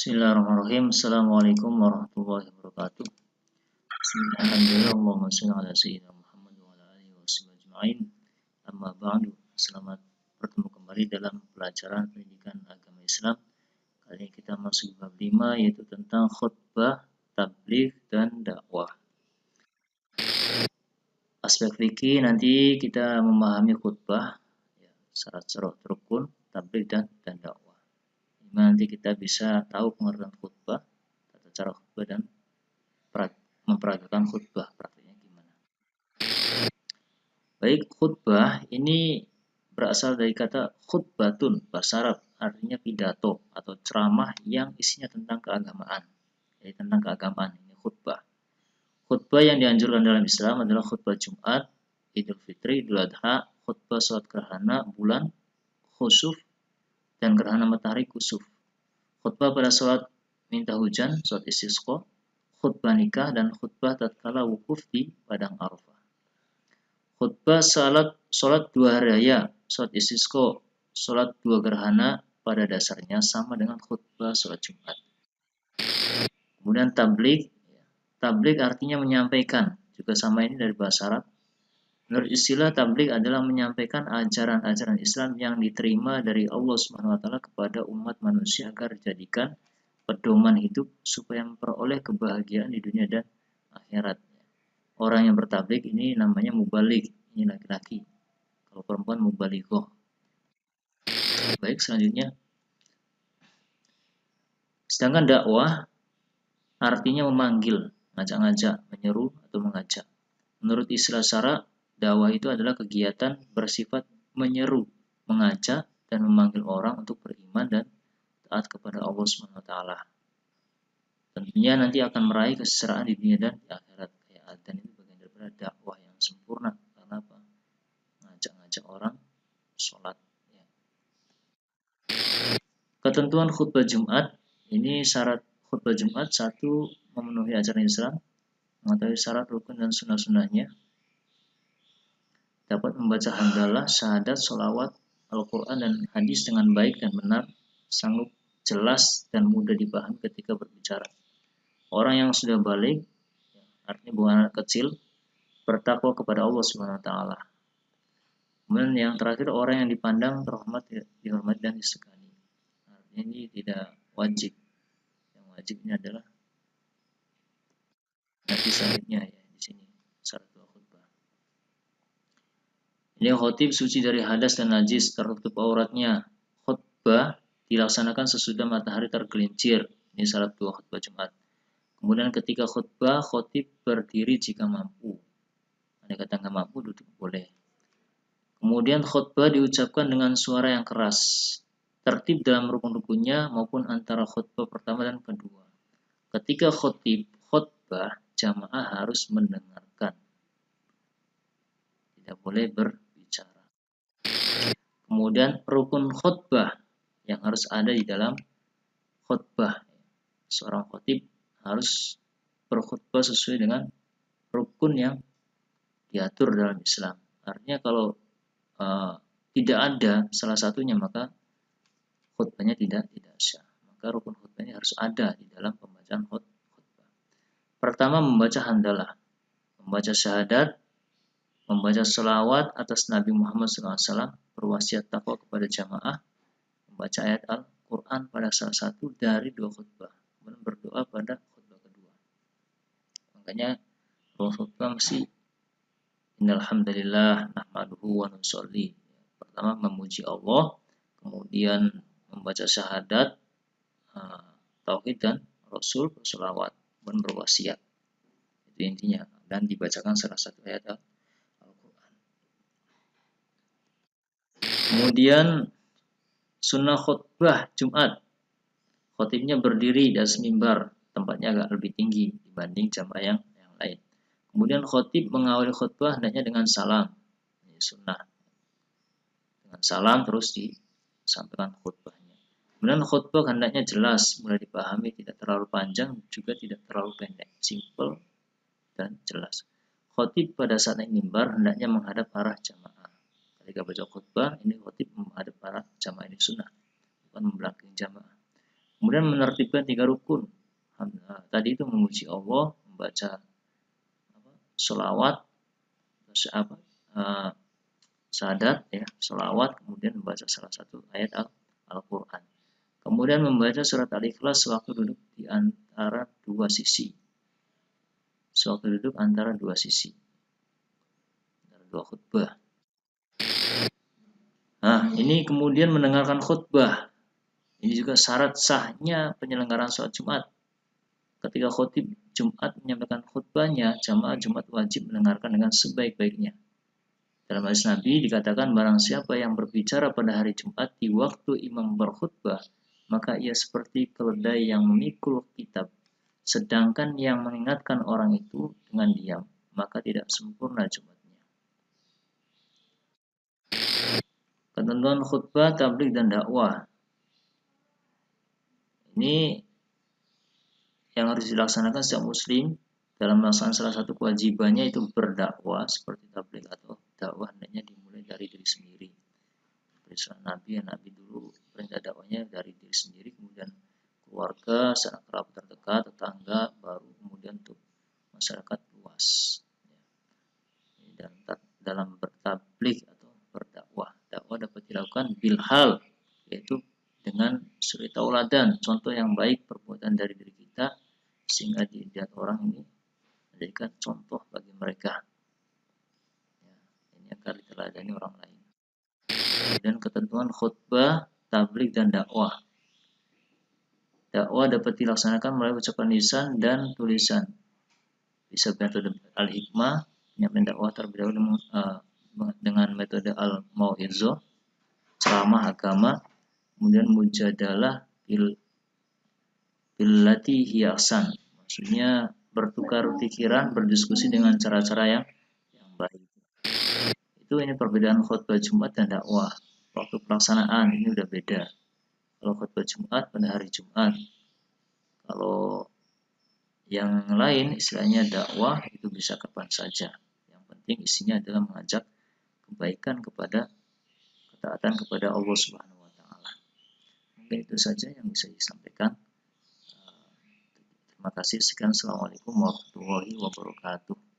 Bismillahirrahmanirrahim. Assalamualaikum warahmatullahi wabarakatuh. Bismillahirrahmanirrahim. Allahumma shalli ala sayyidina Muhammad wa ala alihi wasallam ajma'in. Amma ba'du. Selamat bertemu kembali dalam pelajaran pendidikan agama Islam. Kali ini kita masuk bab 5 yaitu tentang khutbah, tabligh dan dakwah. Aspek fikih nanti kita memahami khutbah, syarat-syarat rukun, tabligh dan dakwah. Nanti kita bisa tahu pengertian khutbah, tata cara khutbah dan memperagakan khutbah praktiknya gimana. Baik, khutbah ini berasal dari kata khutbatun bahasa Arab, artinya pidato atau ceramah yang isinya tentang keagamaan. Jadi tentang keagamaan ini khutbah. Khutbah yang dianjurkan dalam Islam adalah khutbah Jumat, Idul Fitri, Idul Adha, khutbah salat gerhana bulan, khusuf, dan gerhana matahari kusuf. Khutbah pada salat minta hujan, salat istisqa, khutbah nikah, dan khutbah tatkala wukuf di padang Arafah. Khutbah salat dua hari raya, salat istisqa, salat dua gerhana pada dasarnya sama dengan khutbah salat Jumat. Kemudian tabligh. Tabligh artinya menyampaikan, juga sama ini dari bahasa Arab. Menurut istilah, tabligh adalah menyampaikan ajaran-ajaran Islam yang diterima dari Allah SWT kepada umat manusia agar dijadikan pedoman hidup supaya memperoleh kebahagiaan di dunia dan akhirat. Orang yang bertabligh ini namanya mubaligh, ini laki-laki. Kalau perempuan mubalighah. Baik, selanjutnya. Sedangkan dakwah artinya memanggil, ngajak-ngajak, menyeru atau mengajak. Menurut istilah syara, dakwah itu adalah kegiatan bersifat menyeru, mengajak, dan memanggil orang untuk beriman dan taat kepada Allah SWT. Tentunya nanti akan meraih kesetaraan di dunia dan di akhirat. Kayak adzan itu bagian daripada dakwah yang sempurna. Karena apa? Ngajak-ngajak orang sholat. Ya. Ketentuan khutbah Jumat. Ini syarat khutbah Jumat. 1. Memenuhi ajaran Islam. Mengetahui syarat rukun dan sunnah-sunnahnya. Dapat membaca hamdalah, syahadat, sholawat, Al-Quran dan hadis dengan baik dan benar, sanggup jelas dan mudah dipahami ketika berbicara. Orang yang sudah balik, artinya bukan anak kecil, bertakwa kepada Allah SWT. Kemudian yang terakhir, orang yang dipandang terhormat, dihormati dan disegani. Artinya ini tidak wajib. Yang wajib ini adalah nanti selanjutnya ya di sini syarat khutbah. Ini khotib suci dari hadas dan najis, tertutup auratnya. Khutbah dilaksanakan sesudah matahari tergelincir. Ini syarat khutbah Jumat. Kemudian ketika khutbah, khotib berdiri jika mampu. Andai kata nggak mampu, duduk boleh. Kemudian khutbah diucapkan dengan suara yang keras. Tertib dalam rukun-rukunnya maupun antara khutbah pertama dan kedua. Ketika khutbah, jamaah harus mendengarkan. Tidak boleh berbicara. Kemudian rukun khutbah yang harus ada di dalam khutbah. Seorang khotib harus berkhutbah sesuai dengan rukun yang diatur dalam Islam. Artinya kalau tidak ada salah satunya maka khutbahnya tidak sah. Maka rukun khutbahnya harus ada di dalam pembacaan khutbah. Pertama, membaca hamdalah, membaca syahadat, membaca selawat atas Nabi Muhammad SAW, berwasiat takwa kepada jamaah, membaca ayat Al-Quran pada salah satu dari dua khutbah, kemudian berdoa pada khutbah kedua. Makanya khutbah mesti innal hamdalillah nahmaduhu wa nusolli. Pertama memuji Allah, kemudian membaca syahadat, tauhid dan Rasul, berselawat, dan berwasiat. Itu intinya. Dan dibacakan salah satu ayat Al-Quran. Kemudian sunnah khutbah Jumat. Khotibnya berdiri di atas mimbar, tempatnya agak lebih tinggi dibanding jamaah yang lain. Kemudian khotib mengawali khutbah hendaknya dengan salam. Ini sunnah. Dengan salam terus disampaikan khutbahnya. Kemudian khutbah hendaknya jelas, mudah dipahami, tidak terlalu panjang, juga tidak terlalu pendek, simple dan jelas. Khotib pada saat naik mimbar hendaknya menghadap arah jamaah. Ketika baca khutbah, ini khotib menghadap arah jamaah, ini sunnah, bukan membelakangi jamaah. Kemudian menertibkan 3 rukun. Tadi itu memuji Allah, membaca sholawat, syahadat ya, sholawat, kemudian membaca salah satu ayat Al-Quran. Kemudian membaca surat Al-Ikhlas sewaktu duduk di antara dua sisi. Sewaktu duduk antara dua sisi. Antara dua khutbah. Nah, ini kemudian mendengarkan khutbah. Ini juga syarat sahnya penyelenggaraan sholat Jumat. Ketika khotib Jumat menyampaikan khutbahnya, jamaah Jumat wajib mendengarkan dengan sebaik-baiknya. Dalam hadis Nabi dikatakan barang siapa yang berbicara pada hari Jumat di waktu imam berkhutbah, maka ia seperti keledai yang memikul kitab. Sedangkan yang mengingatkan orang itu dengan diam, maka tidak sempurna Jumatnya. Ketentuan khutbah, tabligh dan dakwah. Ini yang harus dilaksanakan setiap muslim dalam melaksanakan salah satu kewajibannya itu berdakwah seperti tabligh atau dakwah hendaknya dimulai dari diri sendiri. Perintah Nabi, Nabi dulu perintah dakwahnya dari diri sendiri, kemudian keluarga, sanak kerabat terdekat, tetangga, baru kemudian untuk masyarakat luas. Dan dalam bertabligh atau berdakwah, dakwah dapat dilakukan bilhal, yaitu dengan suri tauladan, contoh yang baik perbuatan dari diri kita sehingga dilihat orang ini menjadikan contoh bagi mereka. Ya, ini agar diteladani orang lain. Dan ketentuan khutbah, tabligh dan dakwah. Dakwah dapat dilaksanakan melalui ucapan lisan dan tulisan. Bisa metode al-hikmah, penyampaian dakwah terlebih dahulu dengan metode al-mau'izah, ceramah agama, kemudian mujadalah billati hiya ahsan. Maksudnya bertukar pikiran, berdiskusi dengan cara-cara yang baik. Itu ini perbedaan khutbah Jumat dan dakwah. Waktu pelaksanaan ini udah beda. Kalau khutbah Jumat pada hari Jumat. Kalau yang lain istilahnya dakwah itu bisa kapan saja. Yang penting isinya adalah mengajak kebaikan kepada ketaatan kepada Allah Subhanahu wa taala. Mungkin itu saja yang bisa disampaikan. Terima kasih. Sekian. Assalamualaikum warahmatullahi wabarakatuh.